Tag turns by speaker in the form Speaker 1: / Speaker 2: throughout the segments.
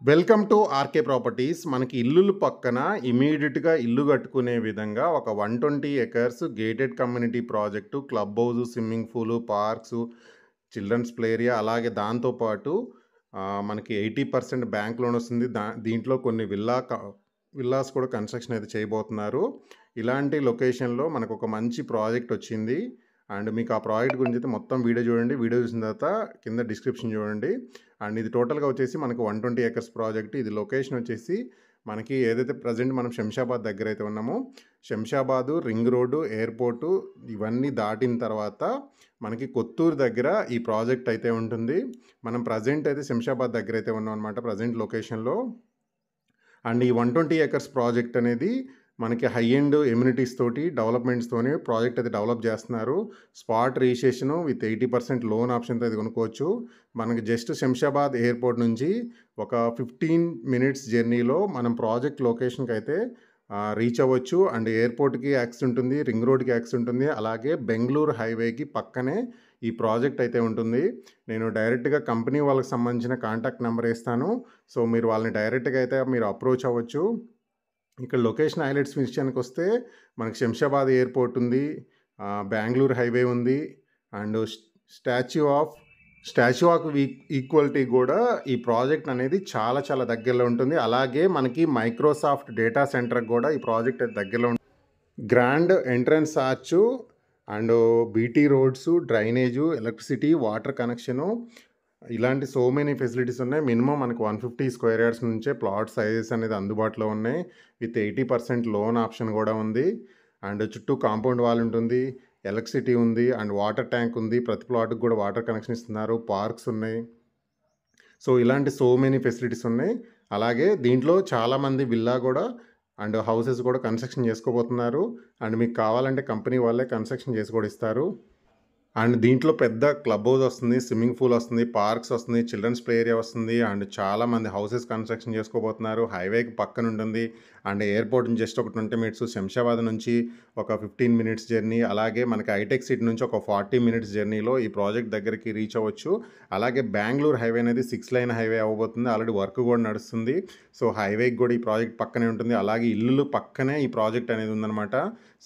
Speaker 1: Welcome to RK properties. మనకి ఇల్లులు పక్కన ఇమీడియట్‌గా ఇల్లు కట్టుకునే విధంగా ఒక 120 acres gated community project, club house, swimming pool, parks, children's play area, అలాగే దాంతో పాటు మనకి 80% బ్యాంక్ లోన్ వస్తుంది. దీంట్లో కొన్ని విల్లాస్ కూడా కన్స్ట్రక్షన్ అయితే చేయబోతున్నారు. ఇలాంటి లొకేషన్‌లో మనకు ఒక మంచి ప్రాజెక్ట్ వచ్చింది. అండ్ మీకు ఆ ప్రాజెక్ట్ గురించి అయితే మొత్తం వీడియో చూడండి. వీడియో చూసిన తర్వాత కింద డిస్క్రిప్షన్ చూడండి. అండ్ ఇది టోటల్‌గా వచ్చేసి మనకు 120 ఎకర్స్ ప్రాజెక్ట్. ఇది లొకేషన్ వచ్చేసి మనకి ఏదైతే ప్రజెంట్ మనం శంషాబాద్ దగ్గర అయితే ఉన్నామో, శంషాబాదు, రింగ్ రోడ్డు, ఎయిర్పోర్టు ఇవన్నీ దాటిన తర్వాత మనకి కొత్తూరు దగ్గర ఈ ప్రాజెక్ట్ అయితే ఉంటుంది. మనం ప్రజెంట్ అయితే శంషాబాద్ దగ్గర అయితే ఉన్నాం అనమాట, ప్రజెంట్ లొకేషన్‌లో. అండ్ ఈ 120 ఎకర్స్ ప్రాజెక్ట్ అనేది మనకి హై ఎండ్ ఎమ్యూనిటీస్ తోటి డెవలప్మెంట్స్తోని ప్రాజెక్ట్ అయితే డెవలప్ చేస్తున్నారు. స్పాట్ రిజిస్ట్రేషను విత్ 80% లోన్ ఆప్షన్తో అయితే కొనుక్కోవచ్చు. మనకి జస్ట్ శంషాబాద్ ఎయిర్పోర్ట్ నుంచి ఒక 15 మినిట్స్ జర్నీలో మనం ప్రాజెక్ట్ లొకేషన్కి అయితే రీచ్ అవ్వచ్చు. అండ్ ఎయిర్పోర్ట్కి యాక్సెస్ ఉంటుంది, రింగ్ రోడ్కి యాక్సెస్ ఉంటుంది, అలాగే బెంగళూరు హైవేకి పక్కనే ఈ ప్రాజెక్ట్ అయితే ఉంటుంది. నేను డైరెక్ట్గా కంపెనీ వాళ్ళకి సంబంధించిన కాంటాక్ట్ నెంబర్ ఇస్తాను. సో మీరు వాళ్ళని డైరెక్ట్గా అయితే మీరు అప్రోచ్ అవ్వచ్చు. ఇక్కడ లొకేషన్ హైలైట్స్ విషయానికి వస్తే మనకి శంషాబాద్ ఎయిర్పోర్ట్ ఉంది, బెంగళూరు హైవే ఉంది, అండ్ స్టాచ్యూ ఆఫ్ ఈక్వాలిటీ కూడా ఈ ప్రాజెక్ట్ అనేది చాలా చాలా దగ్గరలో ఉంటుంది. అలాగే మనకి మైక్రోసాఫ్ట్ డేటా సెంటర్ కూడా ఈ ప్రాజెక్ట్ దగ్గరలో ఉంటుంది. Grand entrance arch and BT roads, drainage, electricity, water connection, ఇలాంటి సో మెనీ ఫెసిలిటీస్ ఉన్నాయి. మినిమం మనకు 150 స్క్వేర్ యార్డ్స్ నుంచే ప్లాట్ సైజెస్ అనేది అందుబాటులో ఉన్నాయి. విత్ 80% లోన్ ఆప్షన్ కూడా ఉంది. అండ్ చుట్టూ కాంపౌండ్ వాల్ ఉంటుంది, ఎలక్ట్రిసిటీ ఉంది, అండ్ వాటర్ ట్యాంక్ ఉంది. ప్రతి ప్లాట్కి కూడా వాటర్ కనెక్షన్ ఇస్తున్నారు, పార్క్స్ ఉన్నాయి. సో ఇలాంటి సో మెనీ ఫెసిలిటీస్ ఉన్నాయి. అలాగే దీంట్లో చాలామంది విల్లా కూడా అండ్ హౌసెస్ కూడా కన్స్ట్రక్షన్ చేసుకోబోతున్నారు. అండ్ మీకు కావాలంటే కంపెనీ వాళ్ళే కన్స్ట్రక్షన్ చేసి కూడా ఇస్తారు. అండ్ దీంట్లో పెద్ద క్లబ్ హౌస్ వస్తుంది, స్విమ్మింగ్ పూల్ వస్తుంది, పార్క్స్ వస్తుంది, చిల్డ్రన్స్ ప్లే ఏరియా వస్తుంది. అండ్ చాలామంది హౌసెస్ కన్స్ట్రక్షన్ చేసుకోబోతున్నారు. హైవేకి పక్కన ఉంటుంది. అండ్ ఎయిర్పోర్ట్ నుంచి జస్ట్ ఒక 20 మినిట్స్, శంషాబాద్ నుంచి ఒక 15 మినిట్స్ జర్నీ, అలాగే మనకి హైటెక్ సిటీ నుంచి ఒక 40 మినిట్స్ జర్నీలో ఈ ప్రాజెక్ట్ దగ్గరికి రీచ్ అవ్వచ్చు. అలాగే బెంగళూరు హైవే అనేది 6 లైన్ హైవే అవ్వబోతుంది. ఆల్రెడీ వర్క్ కూడా నడుస్తుంది. సో హైవేకి కూడా ఈ ప్రాజెక్ట్ పక్కనే ఉంటుంది. అలాగే ఇల్లులు పక్కనే ఈ ప్రాజెక్ట్ అనేది ఉందన్నమాట.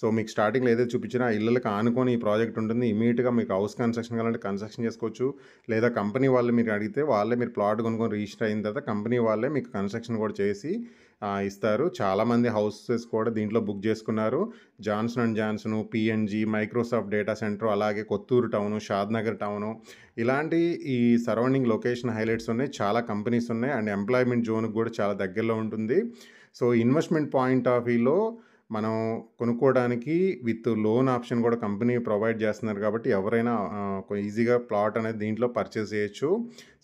Speaker 1: సో మీకు స్టార్టింగ్లో ఏదైతే చూపించినా ఆ ఇళ్ళకి ఆనుకొని ఈ ప్రాజెక్ట్ ఉంటుంది. ఇమీడియట్గా మీకు హౌస్ కన్స్ట్రక్షన్ కావాలంటే కన్స్ట్రక్షన్ చేసుకోవచ్చు. లేదా కంపెనీ వాళ్ళు మీరు అడిగితే వాళ్ళే మీరు ప్లాట్ కొనుక్కొని రిజిస్టర్ అయిన తర్వాత కంపెనీ వాళ్ళే మీకు కన్స్ట్రక్షన్ కూడా చేసి ఇస్తారు. చాలామంది హౌసెస్ కూడా దీంట్లో బుక్ చేసుకున్నారు. Johnson and Johnson, PNG, Microsoft data centre, అలాగే కొత్తూరు టౌను, షాద్నగర్ టౌను, ఇలాంటి ఈ సరౌండింగ్ లొకేషన్ హైలైట్స్ ఉన్నాయి. చాలా కంపెనీస్ ఉన్నాయి. అండ్ ఎంప్లాయ్మెంట్ జోన్కి కూడా చాలా దగ్గరలో ఉంటుంది. సో ఇన్వెస్ట్మెంట్ పాయింట్ ఆఫ్ వ్యూలో మనం కొనుక్కోవడానికి విత్ లోన్ ఆప్షన్ కూడా కంపెనీ ప్రొవైడ్ చేస్తున్నారు కాబట్టి ఎవరైనా ఈజీగా ప్లాట్ అనేది దీంట్లో పర్చేస్ చేయొచ్చు.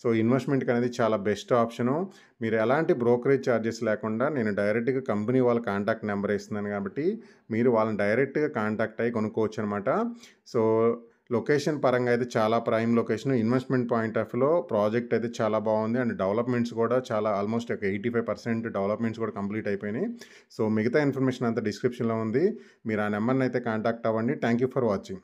Speaker 1: సో ఇన్వెస్ట్మెంట్కి అనేది చాలా బెస్ట్ ఆప్షను. మీరు ఎలాంటి బ్రోకరేజ్ ఛార్జెస్ లేకుండా నేను డైరెక్ట్గా కంపెనీ వాళ్ళ కాంటాక్ట్ నెంబర్ ఇస్తున్నాను కాబట్టి మీరు వాళ్ళని డైరెక్ట్గా కాంటాక్ట్ అయ్యి కొనుక్కోవచ్చు అనమాట. సో లొకేషన్ పరంగా అయితే చాలా prime location. Investment point of వ్యూలో ప్రాజెక్ట్ అయితే చాలా బాగుంది. అండ్ డెవలప్మెంట్స్ కూడా చాలా ఆల్మోస్ట్ ఒక 85% డెవలప్మెంట్స్ కూడా కంప్లీట్ అయిపోయినాయి. సో మిగతా ఇన్ఫర్మేషన్ అంతా డిస్క్రిప్షన్లో ఉంది. మీరు ఆ నెంబర్ని అయితే కాంటాక్ట్ అవ్వండి. Thank you for watching.